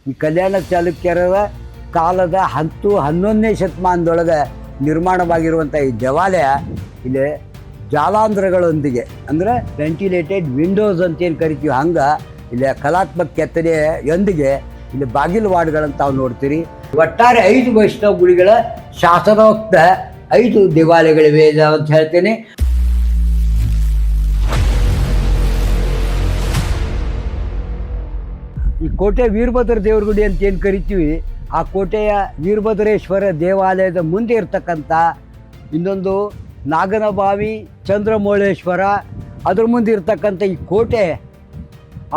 ಈ ಕಲ್ಯಾಣ ಚಾಲುಕ್ಯರ ಕಾಲದ 10-11ನೇ ಶತಮಾನದೊಳಗೆ ನಿರ್ಮಾಣವಾಗಿರುವಂಥ ಈ ದೇವಾಲಯ ಇಲ್ಲಿ ಜಾಲಾಂಧ್ರಗಳೊಂದಿಗೆ ಅಂದರೆ ವೆಂಟಿಲೇಟೆಡ್ ವಿಂಡೋಸ್ ಅಂತೇನು ಕರಿತೀವಿ, ಹಂಗೆ ಇಲ್ಲಿ ಕಲಾತ್ಮಕ ಕೆತ್ತನೆಯೊಂದಿಗೆ ಇಲ್ಲಿ ಬಾಗಿಲು ವಾರ್ಡ್ಗಳಂತ ತಾವು ನೋಡ್ತೀರಿ. ಒಟ್ಟಾರೆ 5 ವೈಷ್ಣವ ಗುಡಿಗಳ ಶಾಸನೋಕ್ತ 5 ದೇವಾಲಯಗಳಿವೆ ಅಂತ ಹೇಳ್ತೇನೆ. ಈ ಕೋಟೆ ವೀರಭದ್ರ ದೇವ್ರ ಗುಡಿ ಅಂತ ಏನು ಕರಿತೀವಿ, ಆ ಕೋಟೆಯ ವೀರಭದ್ರೇಶ್ವರ ದೇವಾಲಯದ ಮುಂದೆ ಇರ್ತಕ್ಕಂಥ ಇನ್ನೊಂದು ನಾಗನಬಾವಿ ಚಂದ್ರಮೌಳೇಶ್ವರ, ಅದ್ರ ಮುಂದೆ ಇರ್ತಕ್ಕಂಥ ಈ ಕೋಟೆ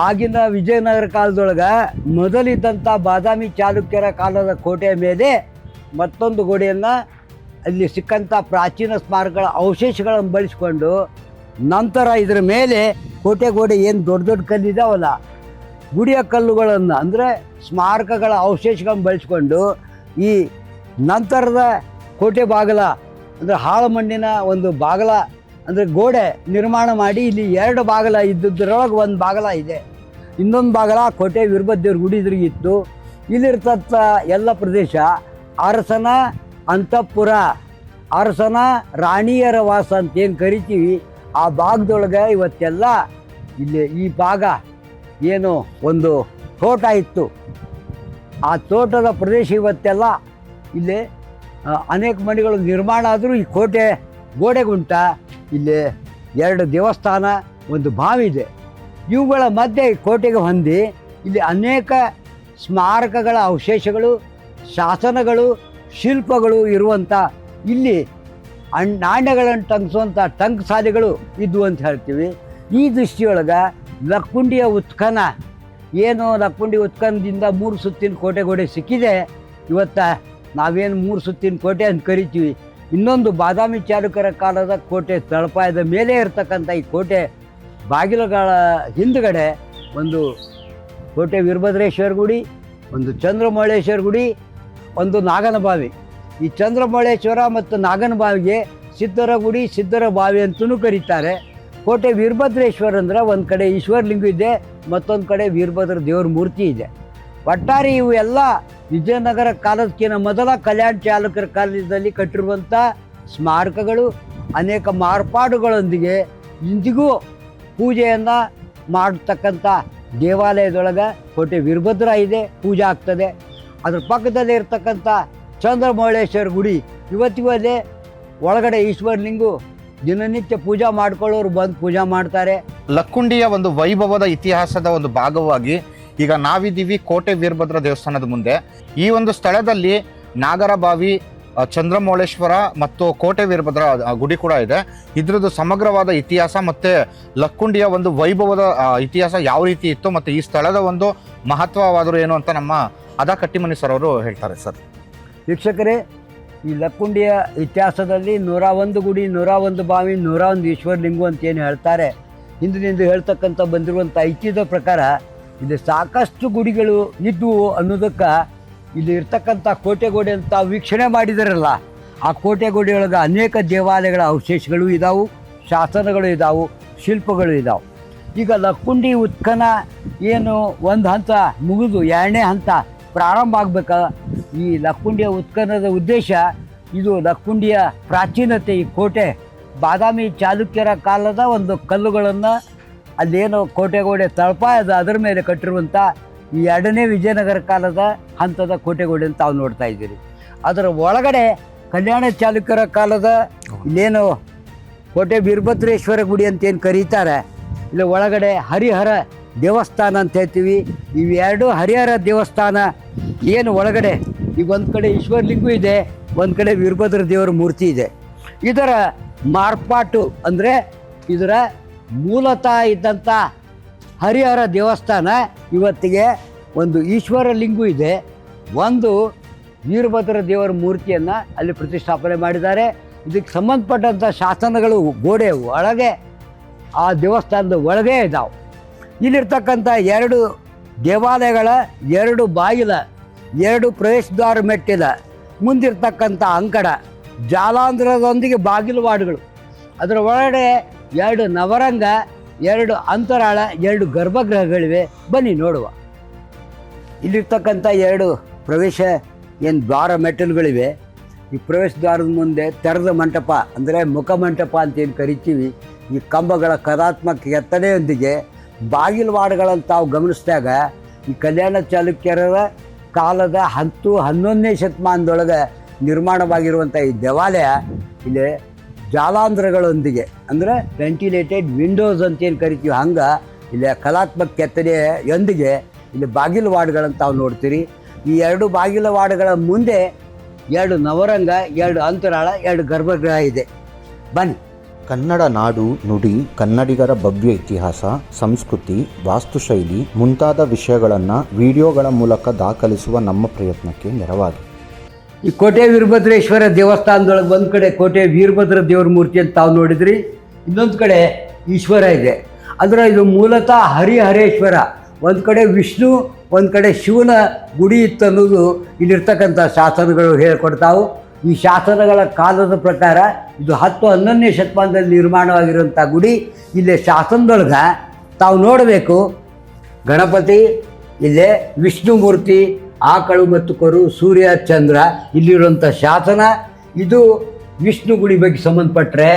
ಆಗಿನ ವಿಜಯನಗರ ಕಾಲದೊಳಗೆ ಮೊದಲಿದ್ದಂಥ ಬಾದಾಮಿ ಚಾಲುಕ್ಯರ ಕಾಲದ ಕೋಟೆಯ ಮೇಲೆ ಮತ್ತೊಂದು ಗೋಡೆಯನ್ನು ಅಲ್ಲಿ ಸಿಕ್ಕಂಥ ಪ್ರಾಚೀನ ಸ್ಮಾರಕಗಳ ಅವಶೇಷಗಳನ್ನು ಬಳಸಿಕೊಂಡು ನಂತರ ಇದರ ಮೇಲೆ ಕೋಟೆ ಗೋಡೆ ಏನು ದೊಡ್ಡ ದೊಡ್ಡ ಕಲ್ಲಿದ್ದಾವಲ್ಲ, ಗುಡಿಯ ಕಲ್ಲುಗಳನ್ನು ಅಂದರೆ ಸ್ಮಾರಕಗಳ ಅವಶೇಷಗಳನ್ನು ಬಳಸಿಕೊಂಡು ಈ ನಂತರದ ಕೋಟೆ ಬಾಗಲ ಅಂದರೆ ಹಾಳು ಮಣ್ಣಿನ ಒಂದು ಬಾಗಲ ಅಂದರೆ ಗೋಡೆ ನಿರ್ಮಾಣ ಮಾಡಿ ಇಲ್ಲಿ 2 ಬಾಗಲ ಇದ್ದದ್ರೊಳಗೆ ಒಂದು ಬಾಗಲ ಇದೆ, ಇನ್ನೊಂದು ಬಾಗಲ ಕೋಟೆ ವೀರಭದ್ರೇಶ್ವರ ಗುಡಿ ಇತ್ತು. ಇಲ್ಲಿರ್ತಂಥ ಎಲ್ಲ ಪ್ರದೇಶ ಅರಸನ ಅಂತಃಪುರ, ಅರಸನ ರಾಣಿಯರ ವಾಸ ಅಂತೇನು ಕರಿತೀವಿ. ಆ ಭಾಗದೊಳಗೆ ಇವತ್ತೆಲ್ಲ ಇಲ್ಲಿ ಈ ಭಾಗ ಏನು ಒಂದು ತೋಟ ಇತ್ತು, ಆ ತೋಟದ ಪ್ರದೇಶ ಇವತ್ತೆಲ್ಲ ಇಲ್ಲಿ ಅನೇಕ ಮನೆಗಳು ನಿರ್ಮಾಣ ಆದರೂ ಈ ಕೋಟೆ ಗೋಡೆಗುಂಟ ಇಲ್ಲಿ 2 ದೇವಸ್ಥಾನ, ಒಂದು ಬಾವಿ ಇದೆ. ಇವುಗಳ ಮಧ್ಯೆ ಈ ಕೋಟೆಗೆ ಹೊಂದಿ ಇಲ್ಲಿ ಅನೇಕ ಸ್ಮಾರಕಗಳ ಅವಶೇಷಗಳು, ಶಾಸನಗಳು, ಶಿಲ್ಪಗಳು ಇರುವಂಥ ಇಲ್ಲಿ ನಾಣ್ಯಗಳನ್ನು ಟಂಕಿಸುವಂಥ ಟಂಕಸಾಲೆಗಳು ಇದ್ವು ಅಂತ ಹೇಳ್ತೀವಿ. ಈ ದೃಷ್ಟಿಯೊಳಗೆ ಲಕ್ಕುಂಡಿಯ ಉತ್ಖನ ಏನು ಲಕ್ಕುಂಡಿ ಉತ್ಖನದಿಂದ 3 ಸುತ್ತಿನ ಕೋಟೆ ಗೋಡೆ ಸಿಕ್ಕಿದೆ. ಇವತ್ತು ನಾವೇನು 3 ಸುತ್ತಿನ ಕೋಟೆ ಅಂತ ಕರಿತೀವಿ. ಇನ್ನೊಂದು ಬಾದಾಮಿ ಚಾಲುಕ್ಯರ ಕಾಲದ ಕೋಟೆ ತಳಪಾಯದ ಮೇಲೆ ಇರ್ತಕ್ಕಂಥ ಈ ಕೋಟೆ ಬಾಗಿಲುಗಳ ಹಿಂದುಗಡೆ ಒಂದು ಕೋಟೆ ವೀರಭದ್ರೇಶ್ವರ ಗುಡಿ, ಒಂದು ಚಂದ್ರಮೌಳೇಶ್ವರ ಗುಡಿ, ಒಂದು ನಾಗನಬಾವಿ. ಈ ಚಂದ್ರಮೌಳೇಶ್ವರ ಮತ್ತು ನಾಗನಬಾವಿಗೆ ಸಿದ್ಧರ ಗುಡಿ, ಸಿದ್ಧರ ಬಾವಿ ಅಂತಲೂ ಕರೀತಾರೆ. ಕೋಟೆ ವೀರಭದ್ರೇಶ್ವರ ಅಂದರೆ ಒಂದು ಕಡೆ ಈಶ್ವರಲಿಂಗ ಇದೆ, ಮತ್ತೊಂದು ಕಡೆ ವೀರಭದ್ರ ದೇವ್ರ ಮೂರ್ತಿ ಇದೆ. ಒಟ್ಟಾರೆ ಇವು ಎಲ್ಲ ವಿಜಯನಗರ ಕಾಲದಕ್ಕಿಂತ ಮೊದಲ ಕಲ್ಯಾಣ ಚಾಲುಕ್ಯರ ಕಾಲದಲ್ಲಿ ಕಟ್ಟಿರುವಂಥ ಸ್ಮಾರಕಗಳು, ಅನೇಕ ಮಾರ್ಪಾಡುಗಳೊಂದಿಗೆ ಇಂದಿಗೂ ಪೂಜೆಯನ್ನು ಮಾಡತಕ್ಕಂಥ ದೇವಾಲಯದೊಳಗೆ ಕೋಟೆ ವೀರಭದ್ರ ಇದೆ, ಪೂಜೆ ಆಗ್ತದೆ. ಅದ್ರ ಪಕ್ಕದಲ್ಲೇ ಇರ್ತಕ್ಕಂಥ ಚಂದ್ರಮೌಳೇಶ್ವರ ಗುಡಿ ಇವತ್ತಿಗೂ ಅಲ್ಲೇ ಒಳಗಡೆ ಈಶ್ವರಲಿಂಗು ದಿನನಿತ್ಯ ಪೂಜಾ ಮಾಡ್ಕೊಳ್ಳೋರು ಬಂದು ಪೂಜಾ ಮಾಡ್ತಾರೆ. ಲಕ್ಕುಂಡಿಯ ಒಂದು ವೈಭವದ ಇತಿಹಾಸದ ಒಂದು ಭಾಗವಾಗಿ ಈಗ ನಾವಿದ್ದೀವಿ ಕೋಟೆ ವೀರಭದ್ರ ದೇವಸ್ಥಾನದ ಮುಂದೆ. ಈ ಒಂದು ಸ್ಥಳದಲ್ಲಿ ನಾಗರಬಾವಿ, ಚಂದ್ರಮೌಳೇಶ್ವರ ಮತ್ತು ಕೋಟೆ ವೀರಭದ್ರ ಗುಡಿ ಕೂಡ ಇದೆ. ಇದ್ರದ್ದು ಸಮಗ್ರವಾದ ಇತಿಹಾಸ ಮತ್ತು ಲಕ್ಕುಂಡಿಯ ಒಂದು ವೈಭವದ ಇತಿಹಾಸ ಯಾವ ರೀತಿ ಇತ್ತು ಮತ್ತು ಈ ಸ್ಥಳದ ಒಂದು ಮಹತ್ವವಾದರೂ ಏನು ಅಂತ ನಮ್ಮ ಅದಾ ಕಟ್ಟಿಮನಿ ಸರ್ ಅವರು ಹೇಳ್ತಾರೆ. ಸರ್ ವೀಕ್ಷಕರೇ, ಈ ಲಕ್ಕುಂಡಿಯ ಇತಿಹಾಸದಲ್ಲಿ 101 ಗುಡಿ, 101 ಬಾವಿ, 101 ಈಶ್ವರಲಿಂಗು ಅಂತೇನು ಹೇಳ್ತಾರೆ. ಹಿಂದಿನಿಂದ ಹೇಳ್ತಕ್ಕಂಥ ಬಂದಿರುವಂಥ ಐತಿಹ್ಯದ ಪ್ರಕಾರ ಇಲ್ಲಿ ಸಾಕಷ್ಟು ಗುಡಿಗಳು ಇದ್ದವು ಅನ್ನೋದಕ್ಕೆ ಇಲ್ಲಿ ಇರ್ತಕ್ಕಂಥ ಕೋಟೆಗೋಡೆ ಅಂತ ವೀಕ್ಷಣೆ ಮಾಡಿದಾರಲ್ಲ, ಆ ಕೋಟೆಗೋಡೆಯೊಳಗೆ ಅನೇಕ ದೇವಾಲಯಗಳ ಅವಶೇಷಗಳು ಇದ್ದಾವೆ, ಶಾಸನಗಳು ಇದ್ದಾವೆ, ಶಿಲ್ಪಗಳು ಇದ್ದಾವೆ. ಈಗ ಲಕ್ಕುಂಡಿ ಉತ್ಖನ ಏನು ಒಂದು ಹಂತ ಮುಗಿದು 2ನೇ ಹಂತ ಪ್ರಾರಂಭ ಆಗಬೇಕ. ಈ ಲಕ್ಕುಂಡಿಯ ಉತ್ಖನದ ಉದ್ದೇಶ ಇದು ಲಕ್ಕುಂಡಿಯ ಪ್ರಾಚೀನತೆ. ಈ ಕೋಟೆ ಬಾದಾಮಿ ಚಾಲುಕ್ಯರ ಕಾಲದ ಒಂದು ಕಲ್ಲುಗಳನ್ನು ಅಲ್ಲೇನು ಕೋಟೆಗೋಡೆ ತಳಪಾಯದ ಅದರ ಮೇಲೆ ಕಟ್ಟಿರುವಂಥ ಈ 2ನೇ ವಿಜಯನಗರ ಕಾಲದ ಹಂತದ ಕೋಟೆಗೋಡೆ ಅಂತ ತಾವು ನೋಡ್ತಾ ಇದ್ದೀರಿ. ಅದರ ಒಳಗಡೆ ಕಲ್ಯಾಣ ಚಾಲುಕ್ಯರ ಕಾಲದ ಇಲ್ಲೇನು ಕೋಟೆ ವೀರಭದ್ರೇಶ್ವರ ಗುಡಿ ಅಂತೇನು ಕರೀತಾರೆ, ಇಲ್ಲಿ ಒಳಗಡೆ ಹರಿಹರ ದೇವಸ್ಥಾನ ಅಂತ ಹೇಳ್ತೀವಿ. ಇವೆರಡು ಹರಿಹರ ದೇವಸ್ಥಾನ ಏನು ಒಳಗಡೆ ಈಗ ಒಂದು ಕಡೆ ಈಶ್ವರಲಿಂಗು ಇದೆ, ಒಂದು ಕಡೆ ವೀರಭದ್ರ ದೇವರ ಮೂರ್ತಿ ಇದೆ. ಇದರ ಮಾರ್ಪಾಟು ಅಂದರೆ ಇದರ ಮೂಲತಃ ಇದ್ದಂಥ ಹರಿಹರ ದೇವಸ್ಥಾನ ಇವತ್ತಿಗೆ ಒಂದು ಈಶ್ವರಲಿಂಗು ಇದೆ, ಒಂದು ವೀರಭದ್ರ ದೇವರ ಮೂರ್ತಿಯನ್ನು ಅಲ್ಲಿ ಪ್ರತಿಷ್ಠಾಪನೆ ಮಾಡಿದ್ದಾರೆ. ಇದಕ್ಕೆ ಸಂಬಂಧಪಟ್ಟಂಥ ಶಾಸನಗಳು ಗೋಡೆ ಒಳಗೆ ಆ ದೇವಸ್ಥಾನದ ಒಳಗೆ ಇದ್ದಾವೆ. ಇಲ್ಲಿರ್ತಕ್ಕಂಥ 2 ದೇವಾಲಯಗಳ 2 ಬಾಗಿಲ, 2 ಪ್ರವೇಶದ್ವಾರ ಮೆಟ್ಟಿಲ ಮುಂದಿರ್ತಕ್ಕಂಥ ಅಂಕಡ, ಜಾಲಾಂಧ್ರದೊಂದಿಗೆ ಬಾಗಿಲು ವಾರ್ಡ್ಗಳು, ಅದರ ಒಳಗಡೆ 2 ನವರಂಗ, 2 ಅಂತರಾಳ, 2 ಗರ್ಭಗೃಹಗಳಿವೆ. ಬನ್ನಿ ನೋಡುವ. ಇಲ್ಲಿರ್ತಕ್ಕಂಥ 2 ಪ್ರವೇಶ ಏನು ದ್ವಾರ ಮೆಟ್ಟಲುಗಳಿವೆ. ಈ ಪ್ರವೇಶ ದ್ವಾರದ ಮುಂದೆ ತೆರೆದ ಮಂಟಪ ಅಂದರೆ ಮುಖಮಂಟಪ ಅಂತ ಏನು ಕರಿತೀವಿ. ಈ ಕಂಬಗಳ ಕಲಾತ್ಮಕ ಕೆತ್ತನೆಯೊಂದಿಗೆ ಬಾಗಿಲು ವಾಡಗಳನ್ನು ತಾವು ಗಮನಿಸಿದಾಗ ಈ ಕಲ್ಯಾಣ ಚಾಲುಕ್ಯರ ಕಾಲದ 10-11ನೇ ಶತಮಾನದೊಳಗೆ ನಿರ್ಮಾಣವಾಗಿರುವಂಥ ಈ ದೇವಾಲಯ ಇಲ್ಲಿ ಜಾಲಾಂಧ್ರಗಳೊಂದಿಗೆ ಅಂದರೆ ವೆಂಟಿಲೇಟೆಡ್ ವಿಂಡೋಸ್ ಅಂತ ಏನು ಕರಿತೀವಿ ಹಂಗೆ ಇಲ್ಲಿ ಕಲಾತ್ಮಕ ಕೆತ್ತನೆಯೊಂದಿಗೆ ಇಲ್ಲಿ ಬಾಗಿಲು ವಾರ್ಡ್ಗಳನ್ನು ತಾವು ನೋಡ್ತೀರಿ. ಈ 2 ಬಾಗಿಲು ವಾರ್ಡ್ಗಳ ಮುಂದೆ 2 ನವರಂಗ, 2 ಅಂತರಾಳ, 2 ಗರ್ಭಗೃಹ ಇದೆ. ಬನ್ನಿ. ಕನ್ನಡ ನಾಡು ನುಡಿ, ಕನ್ನಡಿಗರ ಭವ್ಯ ಇತಿಹಾಸ, ಸಂಸ್ಕೃತಿ, ವಾಸ್ತುಶೈಲಿ ಮುಂತಾದ ವಿಷಯಗಳನ್ನು ವಿಡಿಯೋಗಳ ಮೂಲಕ ದಾಖಲಿಸುವ ನಮ್ಮ ಪ್ರಯತ್ನಕ್ಕೆ ನೆರವಾಗಿ. ಈ ಕೋಟೆ ವೀರಭದ್ರೇಶ್ವರ ದೇವಸ್ಥಾನದೊಳಗೆ ಒಂದು ಕಡೆ ಕೋಟೆ ವೀರಭದ್ರ ದೇವರ ಮೂರ್ತಿ ಅಂತ ತಾವು ನೋಡಿದ್ರಿ, ಇನ್ನೊಂದು ಕಡೆ ಈಶ್ವರ ಇದೆ. ಅಂದರೆ ಇದು ಮೂಲತಃ ಹರಿಹರೇಶ್ವರ. ಒಂದು ಕಡೆ ವಿಷ್ಣು, ಒಂದು ಕಡೆ ಶಿವನ ಗುಡಿ ಇತ್ತು ಅನ್ನೋದು ಇಲ್ಲಿರ್ತಕ್ಕಂಥ ಶಾಸನಗಳು ಹೇಳ್ಕೊಡ್ತಾವೆ. ಈ ಶಾಸನಗಳ ಕಾಲದ ಪ್ರಕಾರ ಇದು 10-11ನೇ ಶತಮಾನದಲ್ಲಿ ನಿರ್ಮಾಣವಾಗಿರುವಂಥ ಗುಡಿ. ಇಲ್ಲೇ ಶಾಸನದೊಳಗೆ ತಾವು ನೋಡಬೇಕು, ಗಣಪತಿ, ಇಲ್ಲೇ ವಿಷ್ಣು ಮೂರ್ತಿ, ಆಕಳು ಮತ್ತು ಕರು, ಸೂರ್ಯ, ಚಂದ್ರ ಇಲ್ಲಿರುವಂಥ ಶಾಸನ. ಇದು ವಿಷ್ಣು ಗುಡಿ ಬಗ್ಗೆ ಸಂಬಂಧಪಟ್ಟರೆ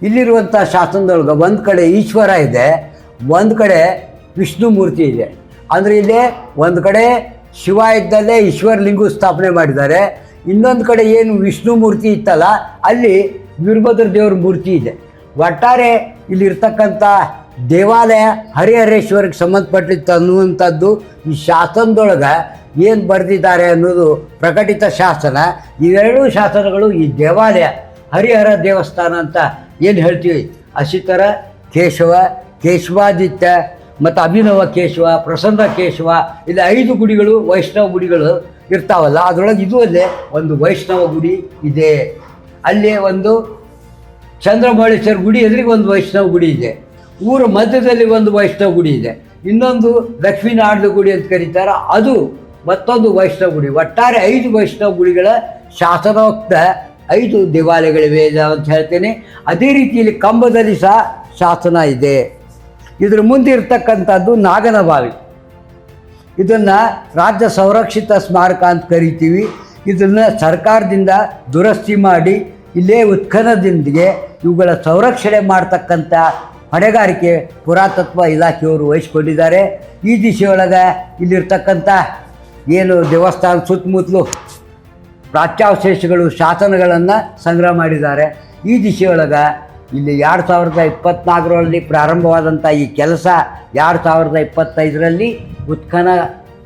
ಇಲ್ಲಿರುವಂಥ ಶಾಸನದೊಳಗೆ ಒಂದು ಕಡೆ ಈಶ್ವರ ಇದೆ, ಒಂದು ಕಡೆ ವಿಷ್ಣು ಮೂರ್ತಿ ಇದೆ. ಅಂದರೆ ಇಲ್ಲಿ ಒಂದು ಕಡೆ ಶಿವ ಇದ್ದಲ್ಲೇ ಈಶ್ವರ ಲಿಂಗು ಸ್ಥಾಪನೆ ಮಾಡಿದ್ದಾರೆ, ಇನ್ನೊಂದು ಕಡೆ ಏನು ವಿಷ್ಣು ಮೂರ್ತಿ ಇತ್ತಲ್ಲ ಅಲ್ಲಿ ವೀರಭದ್ರ ದೇವ್ರ ಮೂರ್ತಿ ಇದೆ. ಒಟ್ಟಾರೆ ಇಲ್ಲಿರ್ತಕ್ಕಂಥ ದೇವಾಲಯ ಹರಿಹರೇಶ್ವರಕ್ಕೆ ಸಂಬಂಧಪಟ್ಟಿತ್ತು ಅನ್ನುವಂಥದ್ದು ಈ ಶಾಸನದೊಳಗೆ ಏನು ಬರೆದಿದ್ದಾರೆ ಅನ್ನೋದು ಪ್ರಕಟಿತ ಶಾಸನ. ಇವೆರಡೂ ಶಾಸನಗಳು ಈ ದೇವಾಲಯ ಹರಿಹರ ದೇವಸ್ಥಾನ ಅಂತ ಏನು ಹೇಳ್ತೀವಿ, ಅಶಿತರ ಕೇಶವ, ಕೇಶವಾದಿತ್ಯ ಮತ್ತು ಅಭಿನವ ಕೇಶವ, ಪ್ರಸನ್ನ ಕೇಶವ, ಇಲ್ಲಿ 5 ಗುಡಿಗಳು ವೈಷ್ಣವ ಗುಡಿಗಳು ಇರ್ತಾವಲ್ಲ, ಅದರೊಳಗೆ ಇದು ಅಲ್ಲೇ ಒಂದು ವೈಷ್ಣವ ಗುಡಿ ಇದೆ. ಅಲ್ಲಿ ಒಂದು ಚಂದ್ರಮೌಳೇಶ್ವರ ಗುಡಿ ಎದುರಿಗೆ ಒಂದು ವೈಷ್ಣವ ಗುಡಿ ಇದೆ. ಊರ ಮಧ್ಯದಲ್ಲಿ ಒಂದು ವೈಷ್ಣವ ಗುಡಿ ಇದೆ. ಇನ್ನೊಂದು ಲಕ್ಷ್ಮೀನಾರಾಯಣ ಗುಡಿ ಅಂತ ಕರೀತಾರೆ, ಅದು ಮತ್ತೊಂದು ವೈಷ್ಣವ ಗುಡಿ. ಒಟ್ಟಾರೆ 5 ವೈಷ್ಣವ ಗುಡಿಗಳ ಶಾಸನೋಕ್ತ 5 ದೇವಾಲಯಗಳಿವೆ ಅಂತ ಹೇಳ್ತೇನೆ. ಅದೇ ರೀತಿಯಲ್ಲಿ ಕಂಬದಲ್ಲಿ ಸಹ ಶಾಸನ ಇದೆ. ಇದರ ಮುಂದೆ ಇರ್ತಕ್ಕಂಥದ್ದು ನಾಗನಬಾವಿ. ಇದನ್ನು ರಾಜ್ಯ ಸಂರಕ್ಷಿತ ಸ್ಮಾರಕ ಅಂತ ಕರಿತೀವಿ. ಇದನ್ನು ಸರ್ಕಾರದಿಂದ ದುರಸ್ತಿ ಮಾಡಿ ಇಲ್ಲೇ ಉತ್ಖನದೊಂದಿಗೆ ಇವುಗಳ ಸಂರಕ್ಷಣೆ ಮಾಡ್ತಕ್ಕಂಥ ಹೊಣೆಗಾರಿಕೆ ಪುರಾತತ್ವ ಇಲಾಖೆಯವರು ವಹಿಸ್ಕೊಂಡಿದ್ದಾರೆ. ಈ ದಿಶೆಯೊಳಗೆ ಇಲ್ಲಿರ್ತಕ್ಕಂಥ ಏನು ದೇವಸ್ಥಾನ ಸುತ್ತಮುತ್ತಲು ಪ್ರಾಚ್ಯಾವಶೇಷಗಳು, ಶಾಸನಗಳನ್ನು ಸಂಗ್ರಹ ಮಾಡಿದ್ದಾರೆ. ಈ ದಿಶೆಯೊಳಗೆ ಇಲ್ಲಿ 2024ರಲ್ಲಿ ಪ್ರಾರಂಭವಾದಂಥ ಈ ಕೆಲಸ 2025ರಲ್ಲಿ ಉತ್ಖನ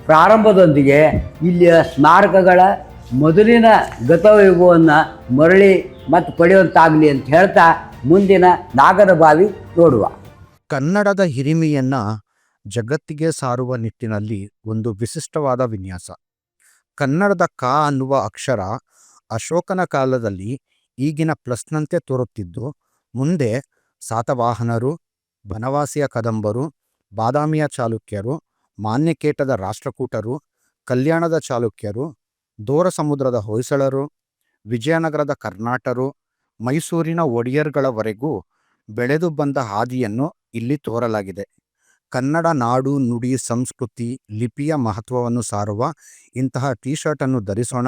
ಪ್ರಾರಂಭದೊಂದಿಗೆ ಇಲ್ಲಿಯ ಸ್ಮಾರಕಗಳ ಮೊದಲಿನ ಗತವೈಭವವನ್ನು ಮರಳಿ ಮತ್ತು ಪಡೆಯುವಂತಾಗಲಿ ಅಂತ ಹೇಳ್ತಾ ಮುಂದಿನ ನಾಗನಬಾವಿ ನೋಡುವ. ಕನ್ನಡದ ಹಿರಿಮೆಯನ್ನು ಜಗತ್ತಿಗೆ ಸಾರುವ ನಿಟ್ಟಿನಲ್ಲಿ ಒಂದು ವಿಶಿಷ್ಟವಾದ ವಿನ್ಯಾಸ. ಕನ್ನಡದ ಕ ಅನ್ನುವ ಅಕ್ಷರ ಅಶೋಕನ ಕಾಲದಲ್ಲಿ ಈಗಿನ ಪ್ಲಸ್ನಂತೆ ತೋರುತ್ತಿದ್ದು, ಮುಂದೆ ಸಾತವಾಹನರು, ಬನವಾಸಿಯ ಕದಂಬರು, ಬಾದಾಮಿಯ ಚಾಲುಕ್ಯರು, ಮಾನ್ಯಕೇಟದ ರಾಷ್ಟ್ರಕೂಟರು, ಕಲ್ಯಾಣದ ಚಾಲುಕ್ಯರು, ದೋರ ಸಮುದ್ರದ ಹೊಯ್ಸಳರು, ವಿಜಯನಗರದ ಕರ್ನಾಟರು, ಮೈಸೂರಿನ ಒಡೆಯರ್ಗಳವರೆಗೂ ಬೆಳೆದು ಬಂದ ಹಾದಿಯನ್ನು ಇಲ್ಲಿ ತೋರಲಾಗಿದೆ. ಕನ್ನಡ ನಾಡು ನುಡಿ ಸಂಸ್ಕೃತಿ ಲಿಪಿಯ ಮಹತ್ವವನ್ನು ಸಾರುವ ಇಂತಹ ಟಿ ಶರ್ಟನ್ನು ಧರಿಸೋಣ.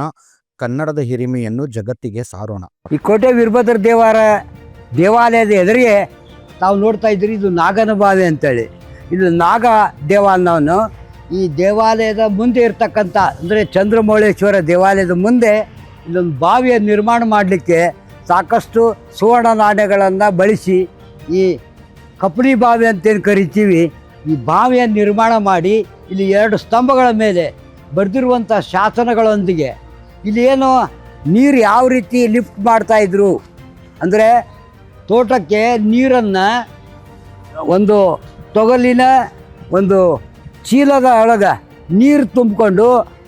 ಕನ್ನಡದ ಹಿರಿಮೆಯನ್ನು ಜಗತ್ತಿಗೆ ಸಾರೋಣ. ಈ ಕೋಟೆ ವೀರಭದ್ರ ದೇವಾಲಯದ ಎದುರಿಗೆ ತಾವು ನೋಡ್ತಾ ಇದ್ದೀರಿ, ಇದು ನಾಗನಬಾವಿ ಅಂತೇಳಿ. ಇದು ನಾಗ ದೇವಾಲಯವನ್ನು ಈ ದೇವಾಲಯದ ಮುಂದೆ ಇರ್ತಕ್ಕಂಥ ಅಂದರೆ ಚಂದ್ರಮೌಳೇಶ್ವರ ದೇವಾಲಯದ ಮುಂದೆ ಇಲ್ಲೊಂದು ಬಾವಿಯನ್ನು ನಿರ್ಮಾಣ ಮಾಡಲಿಕ್ಕೆ ಸಾಕಷ್ಟು ಸುವರ್ಣ ನಾಣ್ಯಗಳನ್ನು ಬಳಸಿ ಈ ಕಪಡಿ ಬಾವಿ ಅಂತೇನು ಕರಿತೀವಿ, ಈ ಬಾವಿಯನ್ನು ನಿರ್ಮಾಣ ಮಾಡಿ ಇಲ್ಲಿ 2 ಸ್ತಂಭಗಳ ಮೇಲೆ ಬರೆದಿರುವಂಥ ಶಾಸನಗಳೊಂದಿಗೆ ಇಲ್ಲಿ ಏನು ನೀರು ಯಾವ ರೀತಿ ಲಿಫ್ಟ್ ಮಾಡ್ತಾಯಿದ್ರು ಅಂದರೆ ತೋಟಕ್ಕೆ ನೀರನ್ನು ಒಂದು ತೊಗಲಿನ ಒಂದು ಚೀಲದ ಒಳಗೆ ನೀರು ತುಂಬಿಕೊಂಡು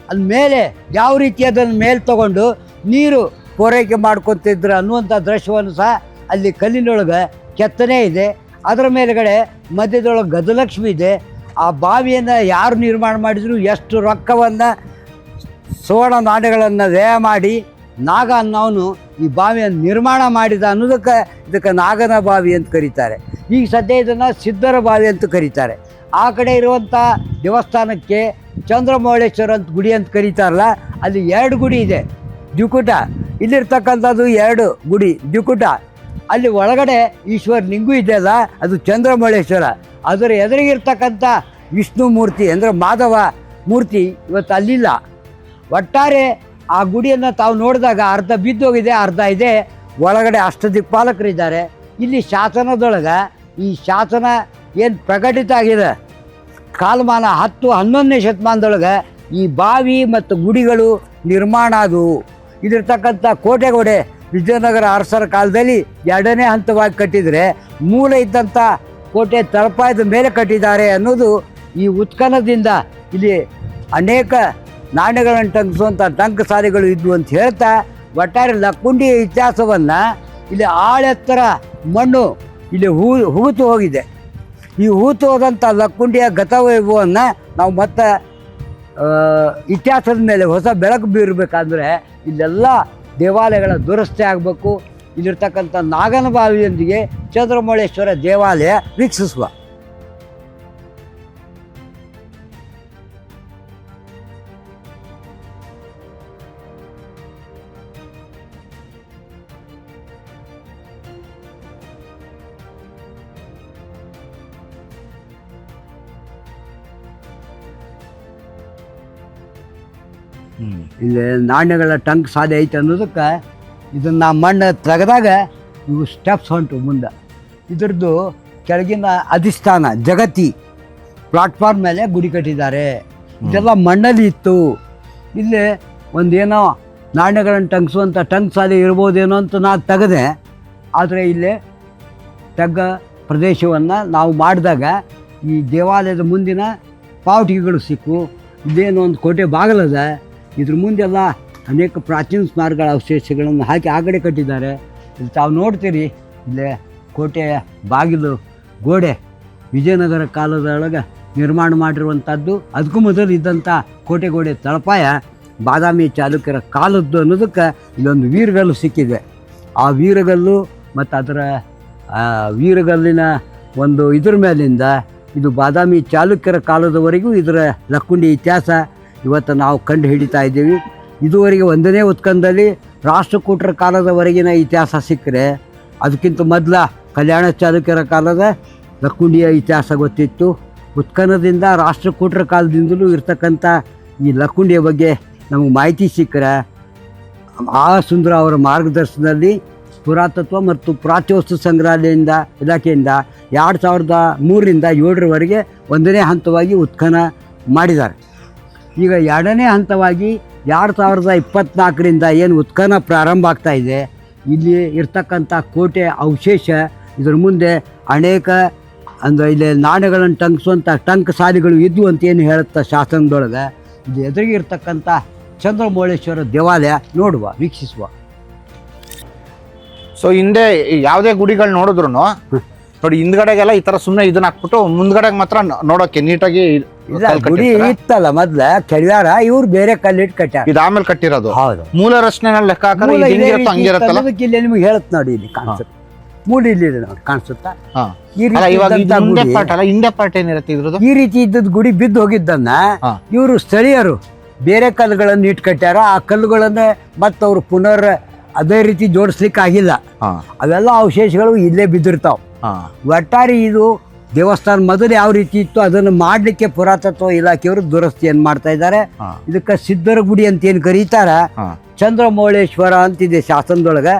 ಅಲ್ಲಿ ಮೇಲೆ ಯಾವ ರೀತಿ ಅದನ್ನು ಮೇಲೆ ತಗೊಂಡು ನೀರು ಪೂರೈಕೆ ಮಾಡ್ಕೊತಿದ್ರು ಅನ್ನುವಂಥ ದೃಶ್ಯವನ್ನು ಸಹ ಅಲ್ಲಿ ಕಲ್ಲಿನೊಳಗೆ ಕೆತ್ತನೆ ಇದೆ. ಅದರ ಮೇಲುಗಡೆ ಮಧ್ಯದೊಳಗೆ ಗಜಲಕ್ಷ್ಮಿ ಇದೆ. ಆ ಬಾವಿಯನ್ನು ಯಾರು ನಿರ್ಮಾಣ ಮಾಡಿದ್ರು, ಎಷ್ಟು ರೊಕ್ಕವನ್ನು ಸುವರ್ಣ ನಾಣ್ಯಗಳನ್ನು ವ್ಯಯ ಮಾಡಿ ನಾಗ ಅನ್ನೋನು ಈ ಬಾವಿಯನ್ನು ನಿರ್ಮಾಣ ಮಾಡಿದ ಅನ್ನೋದಕ್ಕೆ ಇದಕ್ಕೆ ನಾಗನ ಬಾವಿ ಅಂತ ಕರೀತಾರೆ. ಈಗ ಸದ್ಯ ಇದನ್ನು ಸಿದ್ಧರ ಬಾವಿ ಅಂತ ಕರೀತಾರೆ. ಆ ಕಡೆ ಇರುವಂಥ ದೇವಸ್ಥಾನಕ್ಕೆ ಚಂದ್ರಮೌಳೇಶ್ವರ ಅಂತ ಗುಡಿ ಅಂತ ಕರೀತಾರಲ್ಲ, ಅಲ್ಲಿ 2 ಗುಡಿ ಇದೆ. ದ್ವಿಕುಟ ಇಲ್ಲಿರ್ತಕ್ಕಂಥದ್ದು 2 ಗುಡಿ ದ್ವಿಕುಟ. ಅಲ್ಲಿ ಒಳಗಡೆ ಈಶ್ವರ ಲಿಂಗು ಇದೆಯಲ್ಲ, ಅದು ಚಂದ್ರಮೌಳೇಶ್ವರ. ಅದರ ಎದುರಿಗಿರ್ತಕ್ಕಂಥ ವಿಷ್ಣು ಮೂರ್ತಿ ಅಂದರೆ ಮಾಧವ ಮೂರ್ತಿ ಇವತ್ತು ಅಲ್ಲಿಲ್ಲ. ಒಟ್ಟಾರೆ ಆ ಗುಡಿಯನ್ನು ತಾವು ನೋಡಿದಾಗ ಅರ್ಧ ಬಿದ್ದೋಗಿದೆ, ಅರ್ಧ ಇದೆ. ಒಳಗಡೆ ಅಷ್ಟದಿಕ್ಪಾಲಕರಿದ್ದಾರೆ. ಇಲ್ಲಿ ಶಾಸನದೊಳಗೆ ಈ ಶಾಸನ ಏನು ಪ್ರಕಟಿತ ಆಗಿದೆ, ಕಾಲಮಾನ 10-11ನೇ ಶತಮಾನದೊಳಗೆ ಈ ಬಾವಿ ಮತ್ತು ಗುಡಿಗಳು ನಿರ್ಮಾಣ ಆದವು. ಇದಿರ್ತಕ್ಕಂಥ ಕೋಟೆಗೋಡೆ ವಿಜಯನಗರ ಅರಸರ ಕಾಲದಲ್ಲಿ 2ನೇ ಹಂತವಾಗಿ ಕಟ್ಟಿದರೆ, ಮೂಲ ಇದ್ದಂಥ ಕೋಟೆ ತಳಪಾಯದ ಮೇಲೆ ಕಟ್ಟಿದ್ದಾರೆ ಅನ್ನೋದು ಈ ಉತ್ಖನದಿಂದ ಇಲ್ಲಿ ಅನೇಕ ನಾಣ್ಯಗಳನ್ನು ಟಂಕಿಸುವಂಥ ಟಂಕಸಾಲೆಗಳು ಇದ್ವು ಅಂತ ಹೇಳ್ತಾ, ಒಟ್ಟಾರೆ ಲಕ್ಕುಂಡಿಯ ಇತಿಹಾಸವನ್ನು ಇಲ್ಲಿ ಆಳೆತ್ತರ ಮಣ್ಣು ಇಲ್ಲಿ ಹೂತು ಹೋಗಿದೆ. ಈ ಹೂತು ಹೋದಂಥ ಲಕ್ಕುಂಡಿಯ ಗತವೈಭವವನ್ನು ನಾವು ಮತ್ತೆ ಇತಿಹಾಸದ ಮೇಲೆ ಹೊಸ ಬೆಳಕು ಬೀರಬೇಕಾದ್ರೆ ಇಲ್ಲೆಲ್ಲ ದೇವಾಲಯಗಳ ದುರಸ್ತಿ ಆಗಬೇಕು. ಇಲ್ಲಿರ್ತಕ್ಕಂಥ ನಾಗನಬಾವಿಯೊಂದಿಗೆ ಚಂದ್ರಮೌಳೇಶ್ವರ ದೇವಾಲಯ ವೀಕ್ಷಿಸುವ. ಇಲ್ಲಿ ನಾಣ್ಯಗಳ ಟಂಕ್ ಸಾಧ್ಯ ಐತೆ ಅನ್ನೋದಕ್ಕೆ ಇದನ್ನು ಮಣ್ಣು ತೆಗೆದಾಗ ಇವು ಸ್ಟೆಪ್ಸ್ ಹೊಂಟು ಮುಂದೆ. ಇದ್ರದ್ದು ಕೆಳಗಿನ ಅಧಿಷ್ಠಾನ ಜಗತಿ ಪ್ಲಾಟ್ಫಾರ್ಮ್ ಮೇಲೆ ಗುಡಿ ಕಟ್ಟಿದ್ದಾರೆ. ಇದೆಲ್ಲ ಮಣ್ಣಲ್ಲಿ ಇತ್ತು. ಇಲ್ಲಿ ಒಂದೇನೋ ನಾಣ್ಯಗಳನ್ನು ಟಂಕಿಸುವಂಥ ಟಂಕ್ ಸಾಲೆ ಇರ್ಬೋದೇನೋ ಅಂತ ನಾನು ತೆಗೆದೆ. ಆದರೆ ಇಲ್ಲಿ ತಗ್ಗ ಪ್ರದೇಶವನ್ನು ನಾವು ಮಾಡಿದಾಗ ಈ ದೇವಾಲಯದ ಮುಂದಿನ ಪಾವಟಿಗೆಗಳು ಸಿಕ್ಕು. ಇದೇನೋ ಒಂದು ಕೋಟೆ ಬಾಗಿಲದ, ಇದ್ರ ಮುಂದೆಲ್ಲ ಅನೇಕ ಪ್ರಾಚೀನ ಸ್ಮಾರಕಗಳ ಅವಶೇಷಗಳನ್ನು ಹಾಕಿ ಆ ಕಡೆ ಕಟ್ಟಿದ್ದಾರೆ. ಇಲ್ಲಿ ತಾವು ನೋಡ್ತೀರಿ, ಇಲ್ಲೇ ಕೋಟೆಯ ಬಾಗಿಲು ಗೋಡೆ ವಿಜಯನಗರ ಕಾಲದೊಳಗೆ ನಿರ್ಮಾಣ ಮಾಡಿರುವಂಥದ್ದು. ಅದಕ್ಕೂ ಮೊದಲು ಇದ್ದಂಥ ಕೋಟೆ ಗೋಡೆ ತಳಪಾಯ ಬಾದಾಮಿ ಚಾಲುಕ್ಯರ ಕಾಲದ್ದು ಅನ್ನೋದಕ್ಕೆ ಇಲ್ಲೊಂದು ವೀರಗಲ್ಲು ಸಿಕ್ಕಿದೆ. ಆ ವೀರಗಲ್ಲು ಮತ್ತು ಅದರ ವೀರಗಲ್ಲಿನ ಒಂದು ಇದ್ರ ಮೇಲಿಂದ ಇದು ಬಾದಾಮಿ ಚಾಲುಕ್ಯರ ಕಾಲದವರೆಗೂ ಇದರ ಲಕ್ಕುಂಡಿ ಇತಿಹಾಸ ಇವತ್ತು ನಾವು ಕಂಡು ಹಿಡಿತಾ ಇದ್ದೀವಿ. ಇದುವರೆಗೆ 1ನೇ ಉತ್ಖನದಲ್ಲಿ ರಾಷ್ಟ್ರಕೂಟರ ಕಾಲದವರೆಗಿನ ಇತಿಹಾಸ ಸಿಕ್ಕರೆ, ಅದಕ್ಕಿಂತ ಮೊದಲ ಕಲ್ಯಾಣ ಚಾಲುಕ್ಯರ ಕಾಲದ ಲಕ್ಕುಂಡಿಯ ಇತಿಹಾಸ ಗೊತ್ತಿತ್ತು. ಉತ್ಖನದಿಂದ ರಾಷ್ಟ್ರಕೂಟರ ಕಾಲದಿಂದಲೂ ಇರ್ತಕ್ಕಂಥ ಈ ಲಕ್ಕುಂಡಿಯ ಬಗ್ಗೆ ನಮಗೆ ಮಾಹಿತಿ ಸಿಕ್ಕರೆ, ಆ ಸುಂದರ ಅವರ ಮಾರ್ಗದರ್ಶನದಲ್ಲಿ ಪುರಾತತ್ವ ಮತ್ತು ಪ್ರಾಚ್ಯವಸ್ತು ಸಂಗ್ರಹಾಲಯದಿಂದ ಇಲಾಖೆಯಿಂದ 2003ರಿಂದ 7ರವರೆಗೆ 1ನೇ ಹಂತವಾಗಿ ಉತ್ಖನ ಮಾಡಿದ್ದಾರೆ. ಈಗ 2ನೇ ಹಂತವಾಗಿ 2024ರಿಂದ ಏನು ಉತ್ಖನ ಪ್ರಾರಂಭ ಆಗ್ತಾ ಇದೆ, ಇಲ್ಲಿ ಇರ್ತಕ್ಕಂಥ ಕೋಟೆ ಅವಶೇಷ, ಇದರ ಮುಂದೆ ಅನೇಕ ಅಂದರೆ ಇಲ್ಲಿ ನಾಣ್ಯಗಳನ್ನು ಟಂಕಿಸುವಂಥ ಟಂಕ ಸಾಲಿಗಳು ಇದ್ವು ಅಂತ ಏನು ಹೇಳುತ್ತಾ ಶಾಸನದೊಳಗೆ, ಇದು ಎದುರಿಗೆ ಇರ್ತಕ್ಕಂಥ ಚಂದ್ರಮೌಳೇಶ್ವರ ದೇವಾಲಯ ನೋಡುವ, ವೀಕ್ಷಿಸುವ. ಸೊ ಹಿಂದೆ ಯಾವುದೇ ಗುಡಿಗಳು ನೋಡಿದ್ರು ನೋಡಿ, ಹಿಂದ್ಗಡೆಗೆಲ್ಲ ಈ ತರ ಸುಮ್ಮನೆ ಇದನ್ನ ಹಾಕ್ಬಿಟ್ಟು ಮುಂದ್ಗಡೆಗೆ ಮಾತ್ರ ನೋಡೋಕೆ ನೀಟಾಗಿ ಇಲ್ಲ, ಗುಡಿ ಇತ್ತಲ್ಲ ಮೊದ್ಲ ಕೆಳಗಾರ, ಇವ್ರು ಬೇರೆ ಕಲ್ಲಿಟ್ಟು ಕಟ್ಟಾರ. ಇದು ಆಮೇಲೆ ಕಟ್ಟಿರೋದು. ಹೌದು, ಮೂಲ ರಚನೆ ಲೆಕ್ಕ ಹಾಕಿದ್ರೆ ಹಂಗಿರತ್ತಲ್ಲ. ಇಲ್ಲಿ ನಿಮ್ಗೆ ಹೇಳುತ್ತೆ ನೋಡಿ, ಇಲ್ಲಿ ಕಾಣಿಸುತ್ತೆ ಮೂಲ ಇಲ್ಲಿದೆ ನೋಡಿ, ಕಾಣಿಸುತ್ತಾ? ಇಂಡಿಯಾ ಪಾರ್ಟ್ ಏನಿರುತ್ತೆ ಇದ್ರದ್ದು? ಈ ರೀತಿ ಇದ್ದದ್ ಗುಡಿ ಬಿದ್ದು ಹೋಗಿದ್ದನ್ನ ಇವರು ಸ್ಥಳೀಯರು ಬೇರೆ ಕಲ್ಲುಗಳನ್ನು ಇಟ್ಟು ಕಟ್ಟಾರ. ಆ ಕಲ್ಲುಗಳನ್ನ ಮತ್ತೆ ಅವ್ರು ಪುನರ್ ಅದೇ ರೀತಿ ಜೋಡಿಸ್ಲಿಕ್ಕೆ ಆಗಿಲ್ಲ. ಅವೆಲ್ಲ ಅವಶೇಷಗಳು ಇಲ್ಲೇ ಬಿದ್ದಿರ್ತಾವ. ಒಟ್ಟಾರೆ ಇದು ದೇವಸ್ಥಾನ ಮೊದಲು ಯಾವ ರೀತಿ ಇತ್ತು ಅದನ್ನು ಮಾಡಲಿಕ್ಕೆ ಪುರಾತತ್ವ ಇಲಾಖೆಯವರು ದುರಸ್ತಿಯನ್ನು ಮಾಡ್ತಾ ಇದ್ದಾರೆ. ಇದಕ್ಕೆ ಸಿದ್ಧರ ಗುಡಿ ಅಂತ ಏನು ಕರೀತಾರ, ಚಂದ್ರಮೌಳೇಶ್ವರ ಅಂತಿದೆ ಶಾಸನದೊಳಗೆ.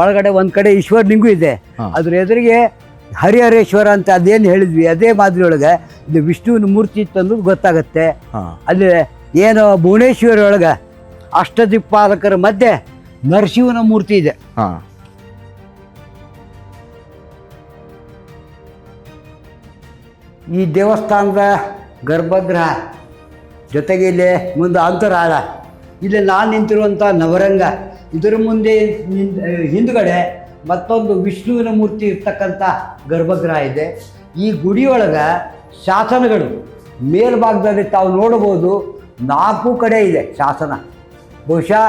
ಒಳಗಡೆ ಒಂದ್ ಕಡೆ ಈಶ್ವರ ಲಿಂಗು ಇದೆ, ಅದ್ರ ಎದುರಿಗೆ ಹರಿಹರೇಶ್ವರ ಅಂತ ಅದೇನು ಹೇಳಿದ್ವಿ ಅದೇ ಮಾದರಿ ಒಳಗೆ ಇದು ವಿಷ್ಣುವಿನ ಮೂರ್ತಿ ಇತ್ತು ಅನ್ನೋದು ಗೊತ್ತಾಗತ್ತೆ. ಅಲ್ಲಿ ಏನು ಭುವನೇಶ್ವರಿ ಒಳಗೆ ಅಷ್ಟದಿಕ್ಪಾಲಕರ ಮಧ್ಯೆ ನರಸಿಂಹನ ಮೂರ್ತಿ ಇದೆ. ಈ ದೇವಸ್ಥಾನದ ಗರ್ಭಗೃಹ ಜೊತೆಗೆ ಇಲ್ಲಿ ಮುಂದೆ ಅಂತರಾಳ, ಇಲ್ಲಿ ನಾನು ನಿಂತಿರುವಂಥ ನವರಂಗ, ಇದರ ಮುಂದೆ ಹಿಂದುಗಡೆ ಮತ್ತೊಂದು ವಿಷ್ಣುವಿನ ಮೂರ್ತಿ ಇರ್ತಕ್ಕಂಥ ಗರ್ಭಗೃಹ ಇದೆ. ಈ ಗುಡಿಯೊಳಗೆ ಶಾಸನಗಳು ಮೇಲ್ಭಾಗದಲ್ಲಿ ತಾವು ನೋಡಬಹುದು, 4 ಕಡೆ ಇದೆ ಶಾಸನ. ಬಹುಶಃ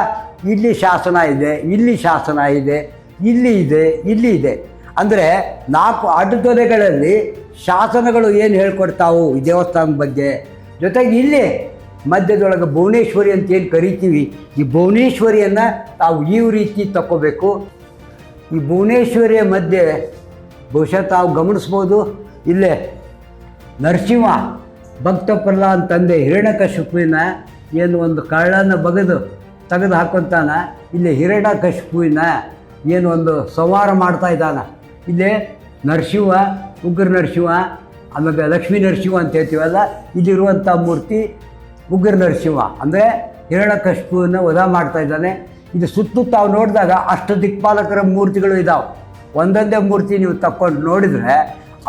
ಇಲ್ಲಿ ಶಾಸನ ಇದೆ, ಇಲ್ಲಿ ಶಾಸನ ಇದೆ, ಇಲ್ಲಿ ಇದೆ, ಇಲ್ಲಿ ಇದೆ. ಅಂದರೆ 4 ಅಡ್ಡದೊರೆಗಳಲ್ಲಿ ಶಾಸನಗಳು ಏನು ಹೇಳ್ಕೊಡ್ತಾವು ಈ ದೇವಸ್ಥಾನದ ಬಗ್ಗೆ. ಜೊತೆಗೆ ಇಲ್ಲಿ ಮಧ್ಯದೊಳಗೆ ಭುವನೇಶ್ವರಿ ಅಂತ ಏನು ಕರಿತೀವಿ, ಈ ಭುವನೇಶ್ವರಿಯನ್ನು ತಾವು ಈ ರೀತಿ ತಗೋಬೇಕು. ಈ ಭುವನೇಶ್ವರಿಯ ಮಧ್ಯೆ ಬಹುಶಃ ತಾವು ಗಮನಿಸ್ಬೋದು, ಇಲ್ಲೇ ನರಸಿಂಹ ಭಕ್ತ ಪ್ರಹ್ಲಾದ ತಂದೆ ಹಿರಣ್ಯಕಶಿಪುವಿನ ಏನು ಒಂದು ಕಳ್ಳನ ಬಗೆದು ತೆಗೆದು ಹಾಕೊಂತಾನ, ಇಲ್ಲಿ ಹಿರಣ್ಯಕಶಿಪುವಿನ ಏನು ಒಂದು ಸಂಹಾರ ಮಾಡ್ತಾ ಇದ್ದಾನ. ಇಲ್ಲೇ ನರಸಿಂಹ, ಉಗ್ರ ನರಸಿಂಹ, ಆಮೇಲೆ ಲಕ್ಷ್ಮೀ ನರಸಿಂಹ ಅಂತ ಹೇಳ್ತೀವಲ್ಲ, ಇಲ್ಲಿರುವಂಥ ಮೂರ್ತಿ ಉಗ್ರ ನರಸಿಂಹ ಅಂದರೆ ಹಿರಣ್ಯಕಶಿಪುವಿನ ವಧ ಮಾಡ್ತಾ ಇದ್ದಾನೆ. ಇದು ಸುತ್ತು ತಾವು ನೋಡಿದಾಗ ಅಷ್ಟದಿಕ್ಪಾಲಕರ ಮೂರ್ತಿಗಳು ಇದ್ದಾವೆ. ಒಂದೊಂದೇ ಮೂರ್ತಿ ನೀವು ತಕ್ಕೊಂಡು ನೋಡಿದರೆ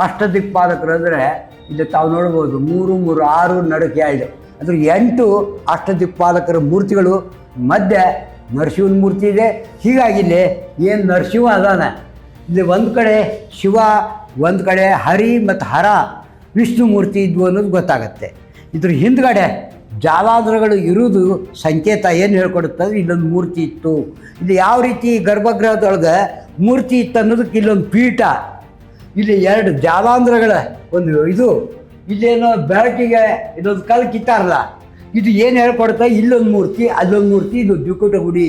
ಅಷ್ಟದಿಕ್ಪಾಲಕರು ಅಂದರೆ ಇದು ತಾವು ನೋಡ್ಬೋದು 3, 3, 6 ನಡುಕೆ 2 ಅಂದರೆ 8 ಅಷ್ಟದಿಕ್ಪಾಲಕರ ಮೂರ್ತಿಗಳು. ಮಧ್ಯೆ ನರಸಿಂಹನ ಮೂರ್ತಿ ಇದೆ. ಹೀಗಾಗಿ ಇಲ್ಲಿ ಏನು ನರಸಿಂಹ ಅದಾನ, ಇಲ್ಲಿ ಒಂದು ಕಡೆ ಶಿವ, ಒಂದು ಕಡೆ ಹರಿ ಮತ್ತು ಹರ ವಿಷ್ಣು ಮೂರ್ತಿ ಇದ್ವು ಅನ್ನೋದು ಗೊತ್ತಾಗತ್ತೆ. ಇದ್ರ ಹಿಂದ್ಗಡೆ ಜಾಲಾಂಧ್ರಗಳು ಇರುವುದು ಸಂಕೇತ ಏನು ಹೇಳ್ಕೊಡುತ್ತದೆ, ಇಲ್ಲೊಂದು ಮೂರ್ತಿ ಇತ್ತು. ಇದು ಯಾವ ರೀತಿ ಗರ್ಭಗೃಹದೊಳಗೆ ಮೂರ್ತಿ ಇತ್ತು ಅನ್ನೋದಕ್ಕೆ ಇಲ್ಲೊಂದು ಪೀಠ, ಇಲ್ಲಿ 2 ಜಾಲಾಂಧ್ರಗಳ ಒಂದು ಇದು, ಇಲ್ಲೇನೋ ಬೆಳಕಿಗೆ ಇದೊಂದು ಕಲ್ಲು ಕಿತ್ತಾರಲ್ಲ, ಇದು ಏನು ಹೇಳ್ಕೊಡ್ತಾ, ಇಲ್ಲೊಂದು ಮೂರ್ತಿ, ಅಲ್ಲೊಂದು ಮೂರ್ತಿ, ಇದು ದ್ವಿಕುಟ ಗುಡಿ.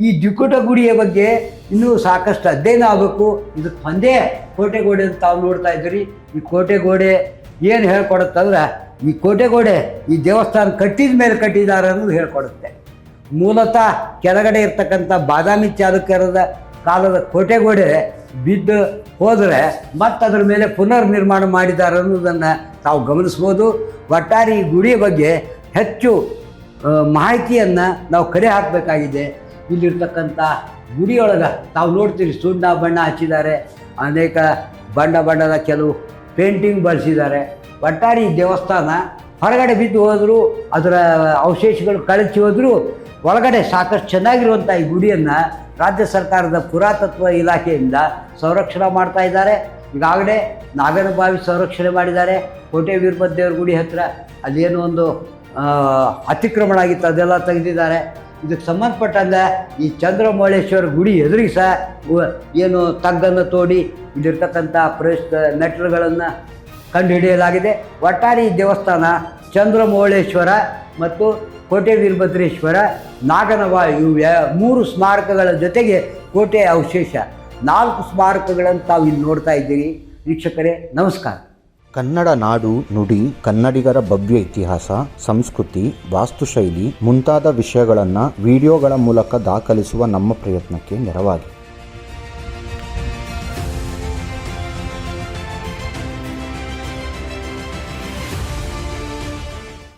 ಈ ದ್ವಿಕುಟ ಗುಡಿಯ ಬಗ್ಗೆ ಇನ್ನೂ ಸಾಕಷ್ಟು ಅಧ್ಯಯನ ಆಗಬೇಕು. ಇದಕ್ಕೆ ಒಂದೇ ಕೋಟೆಗೋಡೆ ಅಂತ ತಾವು ನೋಡ್ತಾ ಇದ್ದೀರಿ. ಈ ಕೋಟೆಗೋಡೆ ಏನು ಹೇಳ್ಕೊಡುತ್ತಂದ್ರೆ, ಈ ಕೋಟೆಗೋಡೆ ಈ ದೇವಸ್ಥಾನ ಕಟ್ಟಿದ ಮೇಲೆ ಕಟ್ಟಿದ್ದಾರೆ ಅನ್ನೋದು ಹೇಳ್ಕೊಡುತ್ತೆ. ಮೂಲತಃ ಕೆಳಗಡೆ ಇರ್ತಕ್ಕಂಥ ಬಾದಾಮಿ ಚಾಲುಕ್ಯರದ ಕಾಲದ ಕೋಟೆಗೋಡೆ ಬಿದ್ದು ಹೋದರೆ ಮತ್ತು ಅದರ ಮೇಲೆ ಪುನರ್ ನಿರ್ಮಾಣ ಮಾಡಿದ್ದಾರೆ ಅನ್ನೋದನ್ನು ತಾವು ಗಮನಿಸ್ಬೋದು. ಒಟ್ಟಾರೆ ಈ ಗುಡಿಯ ಬಗ್ಗೆ ಹೆಚ್ಚು ಮಾಹಿತಿಯನ್ನು ನಾವು ಕಲೆ ಹಾಕಬೇಕಾಗಿದೆ. ಇಲ್ಲಿರ್ತಕ್ಕಂಥ ಗುಡಿಯೊಳಗೆ ತಾವು ನೋಡ್ತೀರಿ, ಸುಣ್ಣ ಬಣ್ಣ ಹಚ್ಚಿದ್ದಾರೆ, ಅನೇಕ ಬಣ್ಣದ ಕೆಲವು ಪೇಂಟಿಂಗ್ ಬಳಸಿದ್ದಾರೆ. ಒಟ್ಟಾರೆ ಈ ದೇವಸ್ಥಾನ ಹೊರಗಡೆ ಬಿದ್ದು ಹೋದರೂ, ಅದರ ಅವಶೇಷಗಳು ಕಳಚಿ ಹೋದರೂ, ಒಳಗಡೆ ಸಾಕಷ್ಟು ಚೆನ್ನಾಗಿರುವಂಥ ಈ ಗುಡಿಯನ್ನು ರಾಜ್ಯ ಸರ್ಕಾರದ ಪುರಾತತ್ವ ಇಲಾಖೆಯಿಂದ ಸಂರಕ್ಷಣೆ ಮಾಡ್ತಾ ಇದ್ದಾರೆ. ಈಗಾಗಲೇ ನಾಗನಬಾವಿ ಸಂರಕ್ಷಣೆ ಮಾಡಿದ್ದಾರೆ. ಕೋಟೆ ವೀರಭದ್ರೇಶ್ವರ ಗುಡಿ ಹತ್ತಿರ ಅದೇನೋ ಒಂದು ಅತಿಕ್ರಮಣ ಆಗಿತ್ತು, ಅದೆಲ್ಲ ತೆಗೆದಿದ್ದಾರೆ. ಇದಕ್ಕೆ ಸಂಬಂಧಪಟ್ಟಂಗೆ ಈ ಚಂದ್ರಮೌಳೇಶ್ವರ ಗುಡಿ ಎದುರಿಗೆ ಸಹ ಏನು ತಗ್ಗನ್ನು ತೋಡಿ ಇಲ್ಲಿರ್ತಕ್ಕಂಥ ಪ್ರವೇಶ ಮೆಟ್ಲುಗಳನ್ನು ಕಂಡುಹಿಡಿಯಲಾಗಿದೆ. ಒಟ್ಟಾರೆ ಈ ದೇವಸ್ಥಾನ ಚಂದ್ರಮೌಳೇಶ್ವರ ಮತ್ತು ಕೋಟೆ ವೀರಭದ್ರೇಶ್ವರ, ನಾಗನಬಾವಿ ಇವು 3 ಸ್ಮಾರಕಗಳ ಜೊತೆಗೆ ಕೋಟೆಯ ಅವಶೇಷ 4 ಸ್ಮಾರಕಗಳನ್ನು ತಾವು ಇಲ್ಲಿ ನೋಡ್ತಾ ಇದ್ದೀರಿ. ವೀಕ್ಷಕರೇ ನಮಸ್ಕಾರ. ಕನ್ನಡ ನಾಡು, ನುಡಿ, ಕನ್ನಡಿಗರ ಭವ್ಯ ಇತಿಹಾಸ, ಸಂಸ್ಕೃತಿ, ವಾಸ್ತುಶೈಲಿ ಮುಂತಾದ ವಿಷಯಗಳನ್ನು ವಿಡಿಯೋಗಳ ಮೂಲಕ ದಾಖಲಿಸುವ ನಮ್ಮ ಪ್ರಯತ್ನಕ್ಕೆ ನೆರವಾಗಿ